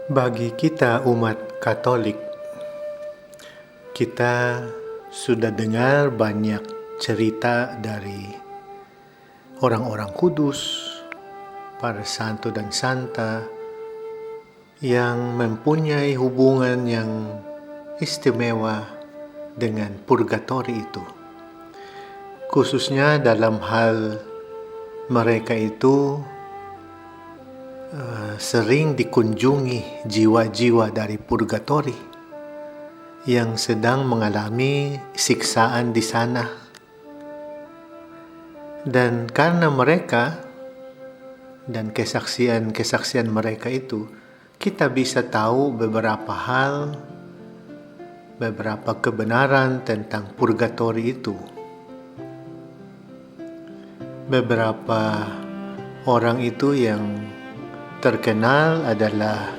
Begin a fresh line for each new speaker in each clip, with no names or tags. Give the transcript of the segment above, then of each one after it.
Bagi kita umat Katolik, kita sudah dengar banyak cerita dari orang-orang kudus, para santo dan santa yang mempunyai hubungan yang istimewa dengan purgatori itu. Khususnya dalam hal mereka itu sering dikunjungi jiwa-jiwa dari purgatori yang sedang mengalami siksaan di sana. Dan karena mereka dan kesaksian mereka itu, kita bisa tahu beberapa hal, beberapa kebenaran tentang purgatori itu. Beberapa orang itu yang terkenal adalah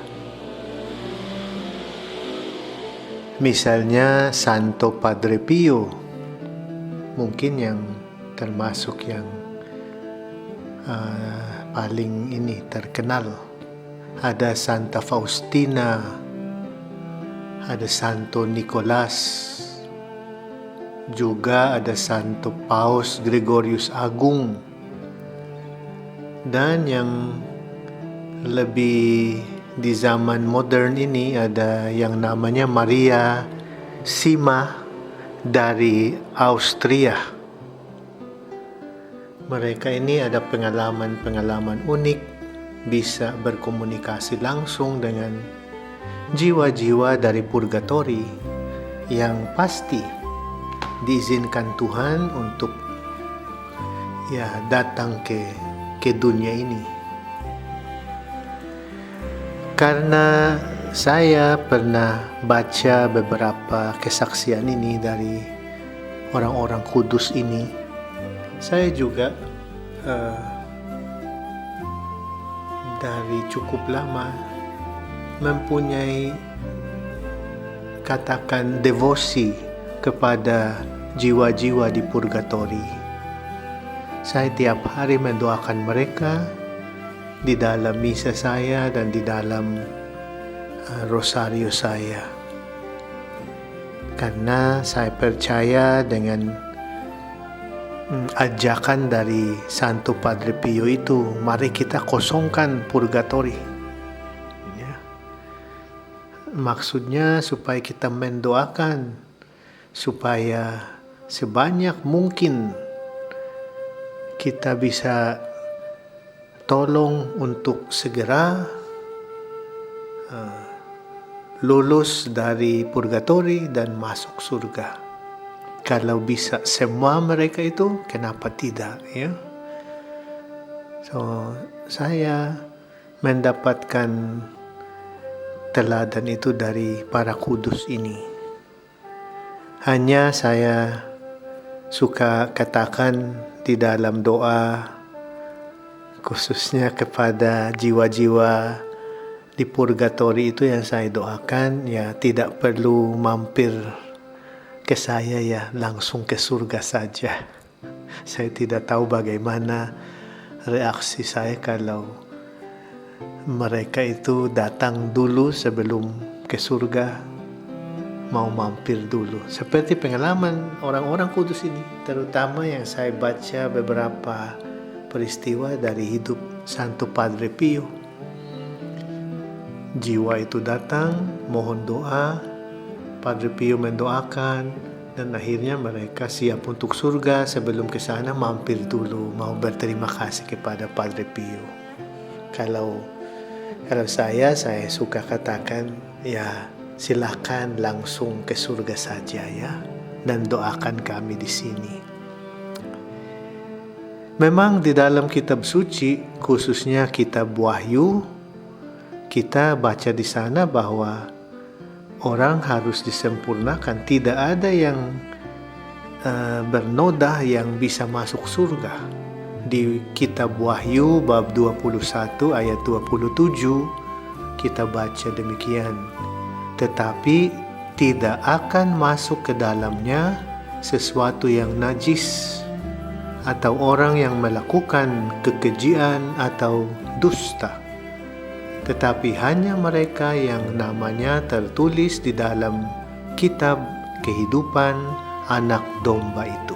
misalnya Santo Padre Pio, mungkin yang termasuk yang paling terkenal. Ada Santa Faustina, ada Santo Nicolas, juga ada Santo Paus Gregorius Agung, dan yang lebih di zaman modern ini ada yang namanya Maria Sima dari Austria. Mereka ini ada pengalaman-pengalaman unik, bisa berkomunikasi langsung dengan jiwa-jiwa dari purgatori yang pasti diizinkan Tuhan untuk datang ke dunia ini. Karena saya pernah baca beberapa kesaksian ini dari orang-orang kudus ini, saya juga dari cukup lama mempunyai katakan devosi kepada jiwa-jiwa di purgatori. Saya tiap hari mendoakan mereka di dalam misa saya dan di dalam rosario saya, karena saya percaya dengan ajakan dari Santo Padre Pio itu, mari kita kosongkan purgatori. Maksudnya supaya kita mendoakan supaya sebanyak mungkin kita bisa tolong untuk segera lulus dari purgatori dan masuk surga. Kalau bisa semua mereka itu, kenapa tidak? So, saya mendapatkan teladan itu dari para kudus ini. Hanya saya suka katakan di dalam doa, khususnya kepada jiwa-jiwa di purgatori itu yang saya doakan, tidak perlu mampir ke saya, langsung ke surga saja. Saya tidak tahu bagaimana reaksi saya kalau mereka itu datang dulu sebelum ke surga, mau mampir dulu. Seperti pengalaman orang-orang kudus ini, terutama yang saya baca beberapa peristiwa dari hidup Santo Padre Pio. Jiwa itu datang, mohon doa, Padre Pio mendoakan, dan akhirnya mereka siap untuk surga. Sebelum ke sana mampir dulu, mau berterima kasih kepada Padre Pio. Kalau saya suka katakan, silakan langsung ke surga saja dan doakan kami di sini. Memang di dalam kitab suci, khususnya kitab Wahyu, kita baca di sana bahwa orang harus disempurnakan. Tidak ada yang bernoda yang bisa masuk surga. Di kitab Wahyu bab 21 ayat 27 kita baca demikian. Tetapi tidak akan masuk ke dalamnya sesuatu yang najis, atau orang yang melakukan kekejian atau dusta, tetapi hanya mereka yang namanya tertulis di dalam kitab kehidupan Anak Domba itu.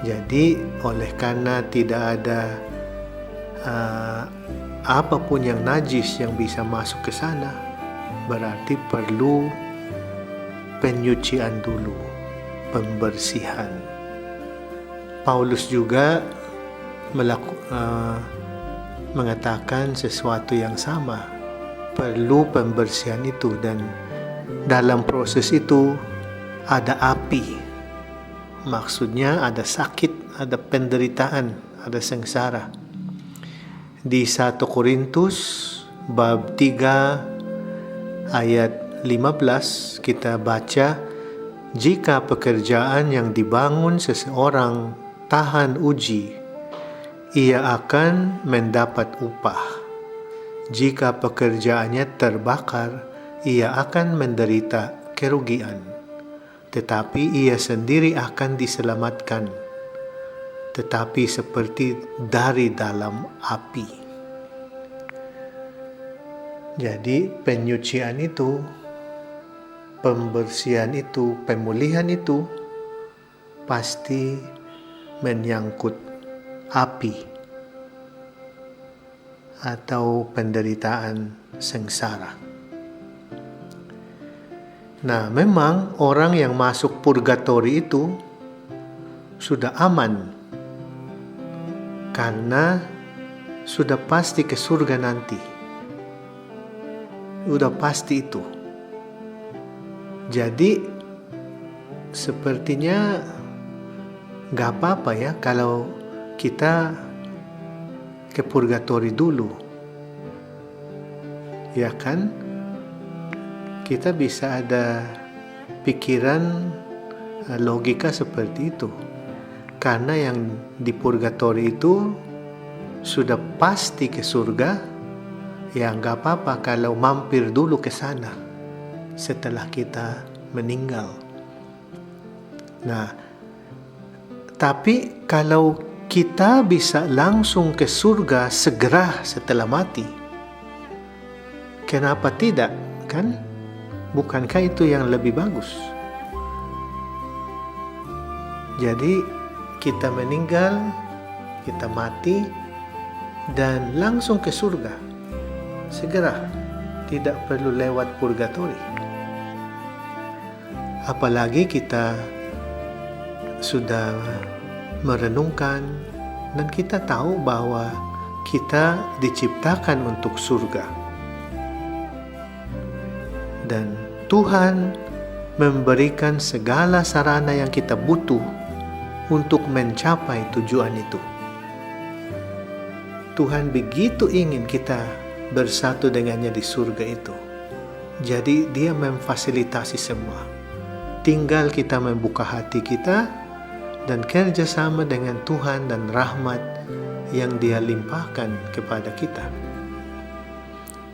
Jadi oleh karena tidak ada apapun yang najis yang bisa masuk ke sana, berarti perlu penyucian dulu, pembersihan. Paulus juga mengatakan sesuatu yang sama, perlu pembersihan itu, dan dalam proses itu ada api. Maksudnya ada sakit, ada penderitaan, ada sengsara. Di 1 Korintus bab 3 ayat 15 kita baca, jika pekerjaan yang dibangun seseorang tahan uji, ia akan mendapat upah. Jika pekerjaannya terbakar, ia akan menderita kerugian. Tetapi ia sendiri akan diselamatkan, tetapi seperti dari dalam api. Jadi penyucian itu, pembersihan itu, pemulihan itu pasti menyangkut api atau penderitaan sengsara. Nah, memang orang yang masuk purgatori itu sudah aman karena sudah pasti ke surga nanti. Udah pasti itu. Jadi sepertinya gak apa-apa ya kalau kita ke purgatori dulu. Ya kan? Kita bisa ada pikiran logika seperti itu. Karena yang di purgatori itu sudah pasti ke surga, ya nggak apa-apa kalau mampir dulu ke sana setelah kita meninggal. Nah, tapi kalau kita bisa langsung ke surga segera setelah mati, kenapa tidak, kan? Bukankah itu yang lebih bagus? Jadi kita meninggal, kita mati, dan langsung ke surga. Segera, tidak perlu lewat purgatori. Apalagi kita sudah merenungkan dan kita tahu bahwa kita diciptakan untuk surga. Dan Tuhan memberikan segala sarana yang kita butuh untuk mencapai tujuan itu. Tuhan begitu ingin kita bersatu dengannya di surga itu. Jadi dia memfasilitasi semua. Tinggal kita membuka hati kita dan kerjasama dengan Tuhan dan rahmat yang dia limpahkan kepada kita.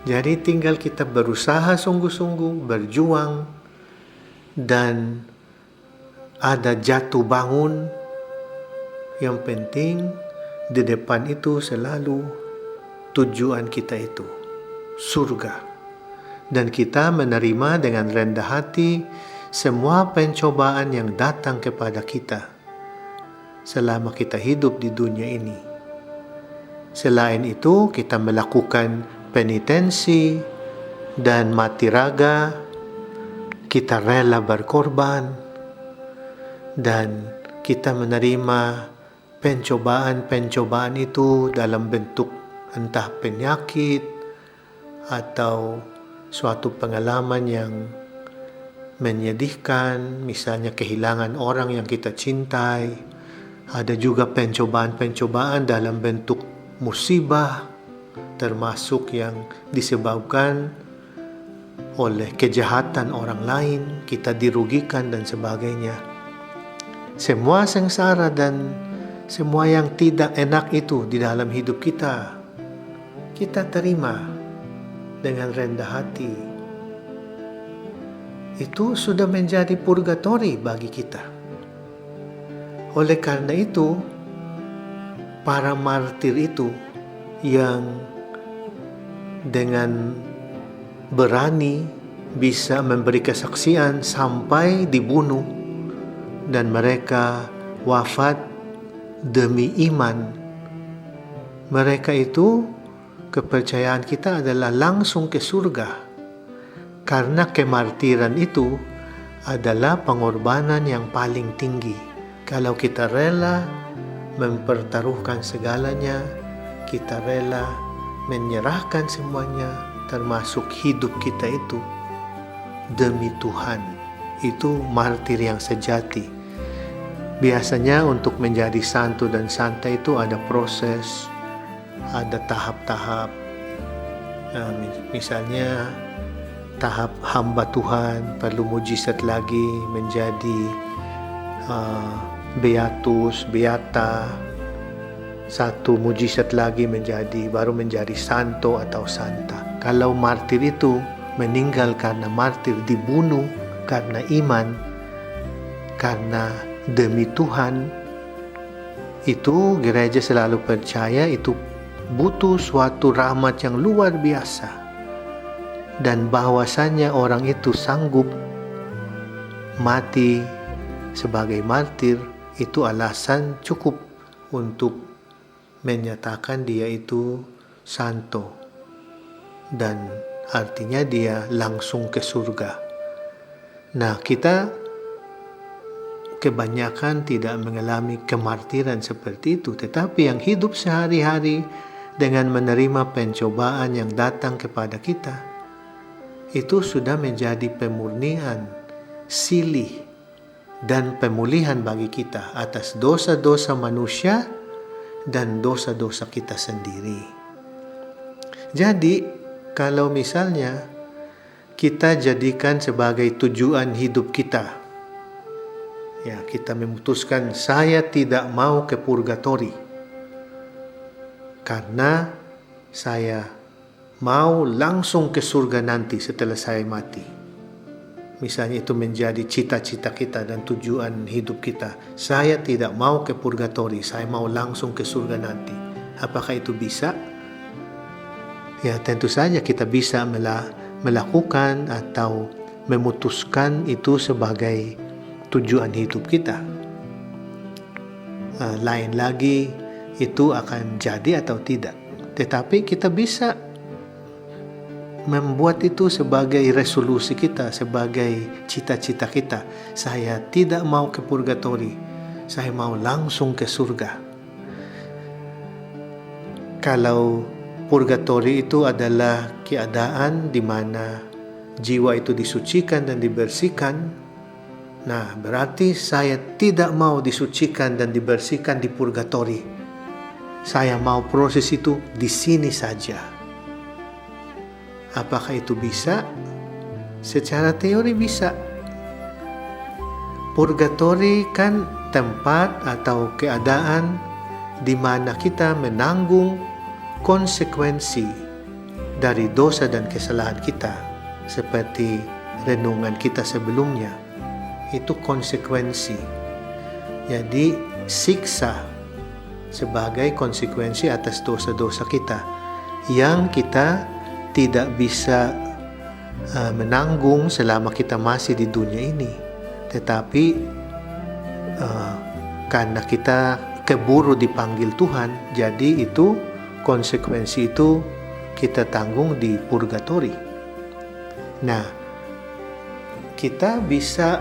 Jadi tinggal kita berusaha sungguh-sungguh, berjuang, dan ada jatuh bangun. Yang penting di depan itu selalu tujuan kita itu, surga. Dan kita menerima dengan rendah hati semua pencobaan yang datang kepada kita selama kita hidup di dunia ini. Selain itu, kita melakukan penitensi dan mati raga, kita rela berkorban, dan kita menerima pencobaan-pencobaan itu dalam bentuk entah penyakit atau suatu pengalaman yang menyedihkan, misalnya kehilangan orang yang kita cintai. Ada juga pencobaan-pencobaan dalam bentuk musibah, termasuk yang disebabkan oleh kejahatan orang lain, kita dirugikan dan sebagainya. Semua sengsara dan semua yang tidak enak itu di dalam hidup kita, kita terima dengan rendah hati. Itu sudah menjadi purgatori bagi kita. Oleh karena itu, para martir itu yang dengan berani bisa memberi kesaksian sampai dibunuh, dan mereka wafat demi iman. Mereka itu, kepercayaan kita adalah langsung ke surga, karena kemartiran itu adalah pengorbanan yang paling tinggi. Kalau kita rela mempertaruhkan segalanya, kita rela menyerahkan semuanya, termasuk hidup kita itu, demi Tuhan, itu martir yang sejati. Biasanya untuk menjadi santo dan santa itu ada proses, ada tahap-tahap. Misalnya tahap hamba Tuhan perlu mujizat lagi menjadi beatus, beata. Satu mujizat lagi baru menjadi santo atau santa. Kalau martir itu meninggal karena martir, dibunuh karena iman, karena demi Tuhan, itu gereja selalu percaya itu butuh suatu rahmat yang luar biasa, dan bahwasannya orang itu sanggup mati sebagai martir itu alasan cukup untuk menyatakan dia itu santo, dan artinya dia langsung ke surga. Nah, kita kebanyakan tidak mengalami kemartiran seperti itu, tetapi yang hidup sehari-hari dengan menerima pencobaan yang datang kepada kita, itu sudah menjadi pemurnian, silih, dan pemulihan bagi kita atas dosa-dosa manusia dan dosa-dosa kita sendiri. Jadi, kalau misalnya kita jadikan sebagai tujuan hidup kita, ya, kita memutuskan saya tidak mau ke purgatori karena saya mau langsung ke surga nanti setelah saya mati. Misalnya itu menjadi cita-cita kita dan tujuan hidup kita. Saya tidak mau ke purgatori, saya mau langsung ke surga nanti. Apakah itu bisa? Ya, tentu saja kita bisa melakukan atau memutuskan itu sebagai tujuan hidup kita. Lain lagi itu akan jadi atau tidak. Tetapi kita bisa membuat itu sebagai resolusi kita, sebagai cita-cita kita. Saya tidak mau ke purgatori, saya mau langsung ke surga. Kalau purgatori itu adalah keadaan di mana jiwa itu disucikan dan dibersihkan, nah berarti saya tidak mau disucikan dan dibersihkan di purgatori. Saya mau proses itu di sini saja. Apakah itu bisa? Secara teori bisa. Purgatori kan tempat atau keadaan di mana kita menanggung konsekuensi dari dosa dan kesalahan kita, seperti renungan kita sebelumnya. Itu konsekuensi. Jadi siksa sebagai konsekuensi atas dosa-dosa kita yang kita tidak bisa menanggung selama kita masih di dunia ini. Tetapi karena kita keburu dipanggil Tuhan, jadi itu konsekuensi itu kita tanggung di purgatori. Nah, kita bisa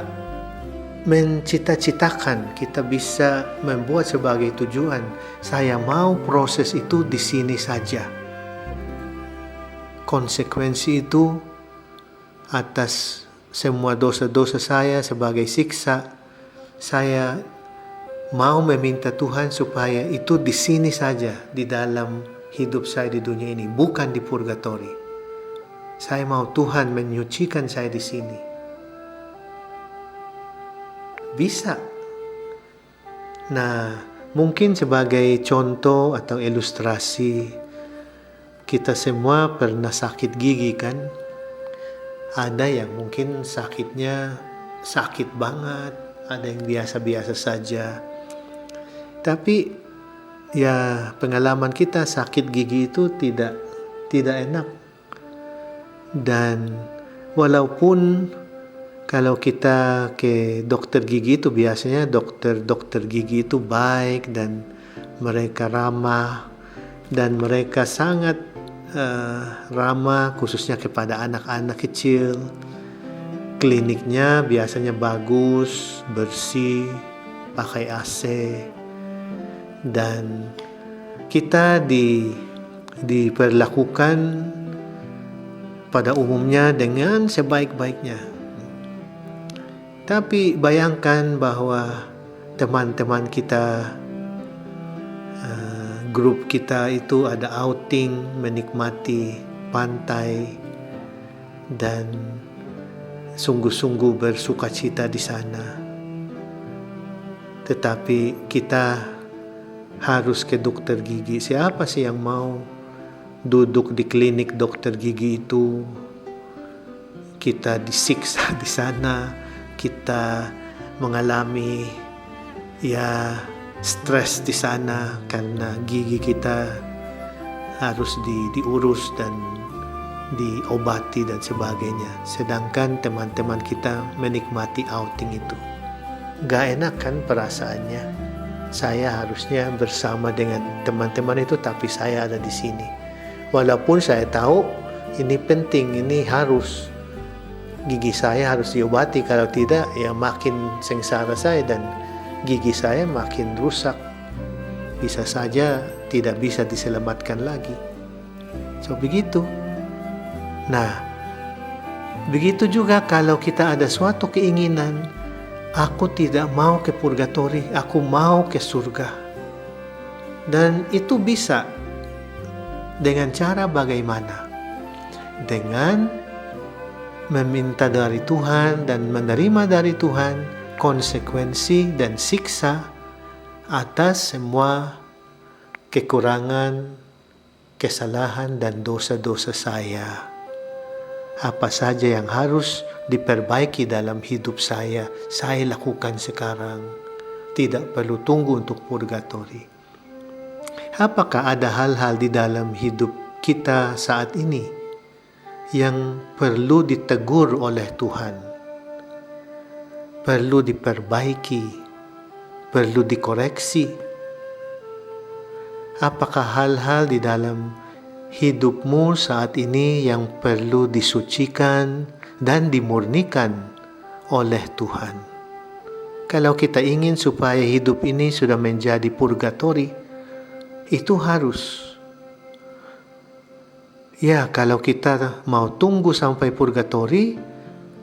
mencita-citakan, kita bisa membuat sebagai tujuan, saya mau proses itu di sini saja. Konsekuensi itu atas semua dosa-dosa saya sebagai siksa, saya mau meminta Tuhan supaya itu di sini saja, di dalam hidup saya di dunia ini, bukan di purgatori. Saya mau Tuhan menyucikan saya di sini. Bisa. Nah, mungkin sebagai contoh atau ilustrasi, kita semua pernah sakit gigi kan? Ada yang mungkin sakitnya sakit banget, ada yang biasa-biasa saja. Tapi ya pengalaman kita sakit gigi itu tidak enak. Dan walaupun kalau kita ke dokter gigi itu biasanya dokter gigi itu baik dan mereka ramah dan mereka sangat ramah khususnya kepada anak-anak kecil. Kliniknya biasanya bagus, bersih, pakai AC, dan kita diperlakukan pada umumnya dengan sebaik-baiknya. Tapi bayangkan bahwa teman-teman kita, grup kita itu ada outing, menikmati pantai, dan sungguh-sungguh bersukacita di sana. Tetapi kita harus ke dokter gigi. Siapa sih yang mau duduk di klinik dokter gigi itu? Kita disiksa di sana, kita mengalami stres di sana karena gigi kita harus diurus dan diobati dan sebagainya. Sedangkan teman-teman kita menikmati outing itu. Gak enak kan perasaannya. Saya harusnya bersama dengan teman-teman itu, tapi saya ada di sini. Walaupun saya tahu ini penting, ini harus. Gigi saya harus diobati, kalau tidak ya makin sengsara saya dan gigi saya makin rusak. Bisa saja tidak bisa diselamatkan lagi. So begitu. Nah, begitu juga kalau kita ada suatu keinginan, aku tidak mau ke purgatori, aku mau ke surga. Dan itu bisa dengan cara bagaimana? Dengan meminta dari Tuhan dan menerima dari Tuhan konsekuensi dan siksa atas semua kekurangan, kesalahan dan dosa-dosa saya. Apa saja yang harus diperbaiki dalam hidup saya lakukan sekarang. Tidak perlu tunggu untuk purgatori. Apakah ada hal-hal di dalam hidup kita saat ini yang perlu ditegur oleh Tuhan? Perlu diperbaiki, perlu dikoreksi? Apakah hal-hal di dalam hidupmu saat ini yang perlu disucikan dan dimurnikan oleh Tuhan? Kalau kita ingin supaya hidup ini sudah menjadi purgatori, itu harus. Ya, kalau kita mau tunggu sampai purgatori,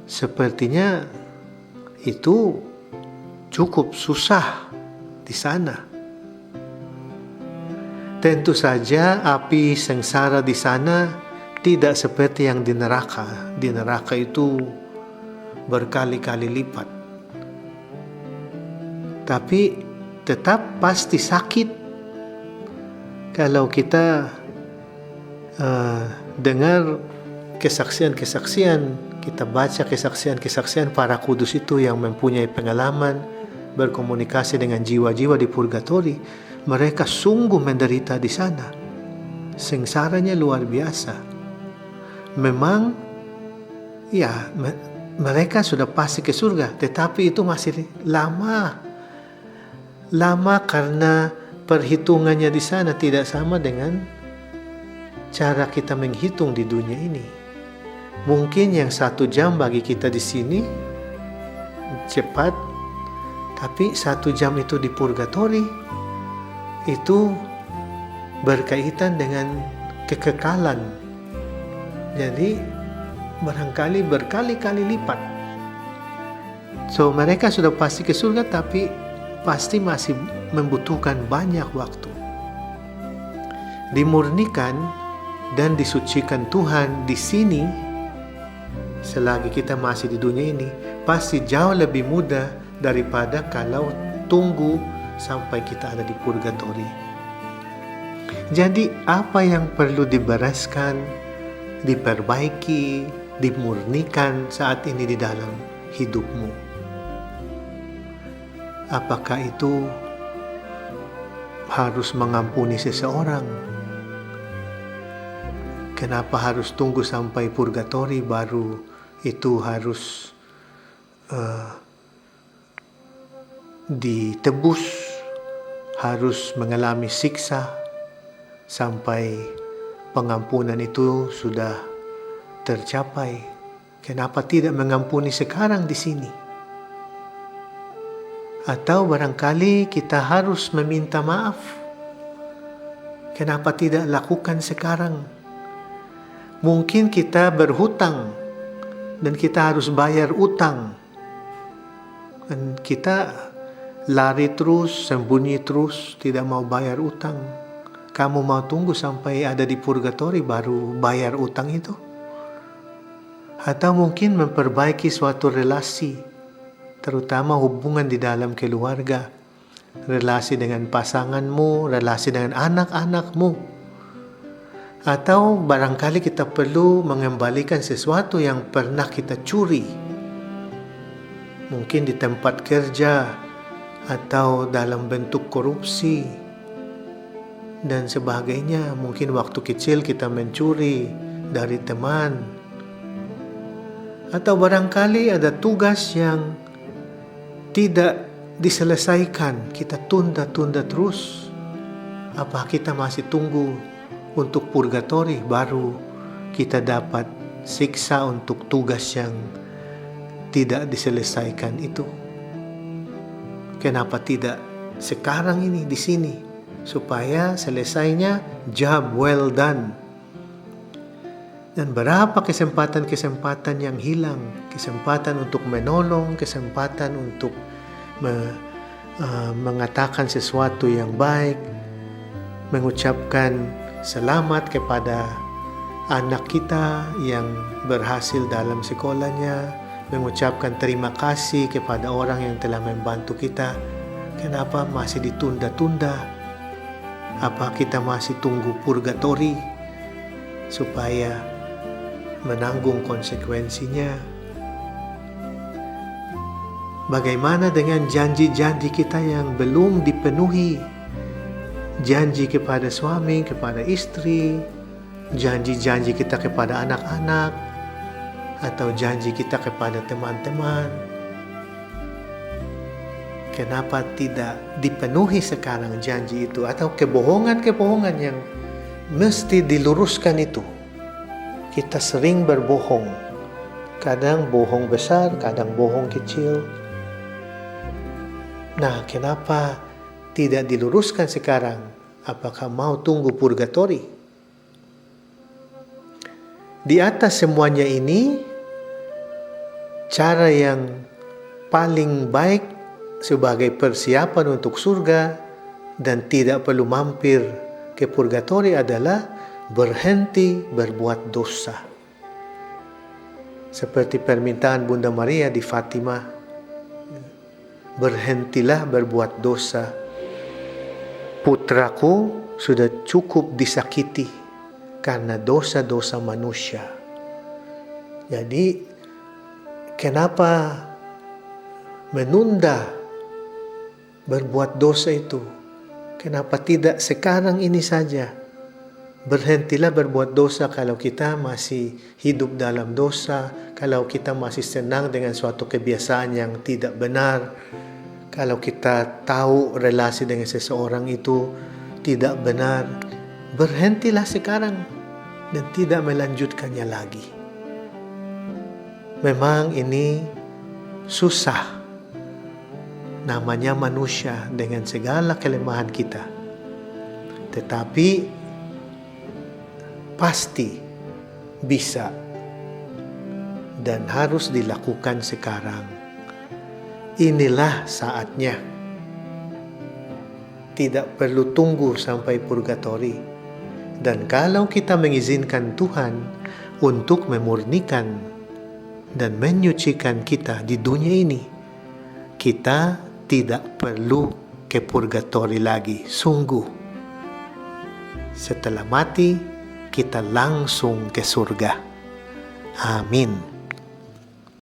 sepertinya itu cukup susah di sana. Tentu saja api sengsara di sana tidak seperti yang di neraka. Di neraka itu berkali-kali lipat. Tapi tetap pasti sakit. Kalau kita dengar kesaksian-kesaksian, kita baca kesaksian-kesaksian para kudus itu yang mempunyai pengalaman berkomunikasi dengan jiwa-jiwa di purgatori, mereka sungguh menderita di sana. Sengsaranya luar biasa. Memang, mereka sudah pasti ke surga, tetapi itu masih lama. Lama karena perhitungannya di sana tidak sama dengan cara kita menghitung di dunia ini. Mungkin yang 1 jam bagi kita di sini cepat, tapi 1 jam itu di purgatori itu berkaitan dengan kekekalan. Jadi barangkali berkali-kali lipat. So mereka sudah pasti ke surga, tapi pasti masih membutuhkan banyak waktu. Dimurnikan dan disucikan Tuhan di sini selagi kita masih di dunia ini pasti jauh lebih mudah daripada kalau tunggu sampai kita ada di purgatori. Jadi apa yang perlu dibereskan, diperbaiki, dimurnikan saat ini di dalam hidupmu? Apakah itu harus mengampuni seseorang? Kenapa harus tunggu sampai purgatori baru itu harus ditebus, harus mengalami siksa sampai pengampunan itu sudah tercapai? Kenapa tidak mengampuni sekarang di sini? Atau barangkali kita harus meminta maaf. Kenapa tidak lakukan sekarang? Mungkin kita berhutang dan kita harus bayar utang. Dan kita lari terus, sembunyi terus, tidak mau bayar utang. Kamu mau tunggu sampai ada di purgatori baru bayar utang itu? Atau mungkin memperbaiki suatu relasi, terutama hubungan di dalam keluarga, relasi dengan pasanganmu, relasi dengan anak-anakmu. Atau barangkali kita perlu mengembalikan sesuatu yang pernah kita curi. Mungkin di tempat kerja atau dalam bentuk korupsi dan sebagainya. Mungkin waktu kecil kita mencuri dari teman. Atau barangkali ada tugas yang tidak diselesaikan, kita tunda-tunda terus. Apa kita masih tunggu untuk purgatori baru kita dapat siksa untuk tugas yang tidak diselesaikan itu? Kenapa tidak sekarang ini di sini supaya selesainya job well done? Dan berapa kesempatan-kesempatan yang hilang, kesempatan untuk menolong, kesempatan untuk mengatakan sesuatu yang baik, mengucapkan selamat kepada anak kita yang berhasil dalam sekolahnya, mengucapkan terima kasih kepada orang yang telah membantu kita. Kenapa masih ditunda-tunda? Apa kita masih tunggu purgatori supaya menanggung konsekuensinya? Bagaimana dengan janji-janji kita yang belum dipenuhi? Janji kepada suami, kepada istri, janji-janji kita kepada anak-anak, atau janji kita kepada teman-teman. Kenapa tidak dipenuhi sekarang janji itu? Atau kebohongan-kebohongan yang mesti diluruskan itu. Kita sering berbohong. Kadang bohong besar, kadang bohong kecil. Nah, kenapa tidak diluruskan sekarang? Apakah mau tunggu purgatori? Di atas semuanya ini, cara yang paling baik sebagai persiapan untuk surga dan tidak perlu mampir ke purgatori adalah berhenti berbuat dosa. Seperti permintaan Bunda Maria di Fatima, berhentilah berbuat dosa. Putraku sudah cukup disakiti karena dosa-dosa manusia. Jadi, kenapa menunda berbuat dosa itu? Kenapa tidak sekarang ini saja? Berhentilah berbuat dosa kalau kita masih hidup dalam dosa, kalau kita masih senang dengan suatu kebiasaan yang tidak benar, kalau kita tahu relasi dengan seseorang itu tidak benar. Berhentilah sekarang dan tidak melanjutkannya lagi. Memang ini susah. Namanya manusia dengan segala kelemahan kita. Tetapi pasti bisa dan harus dilakukan sekarang. Inilah saatnya. Tidak perlu tunggu sampai purgatori. Dan kalau kita mengizinkan Tuhan untuk memurnikan dan menyucikan kita di dunia ini, kita tidak perlu ke purgatori lagi. Sungguh, setelah mati, kita langsung ke surga. Amin.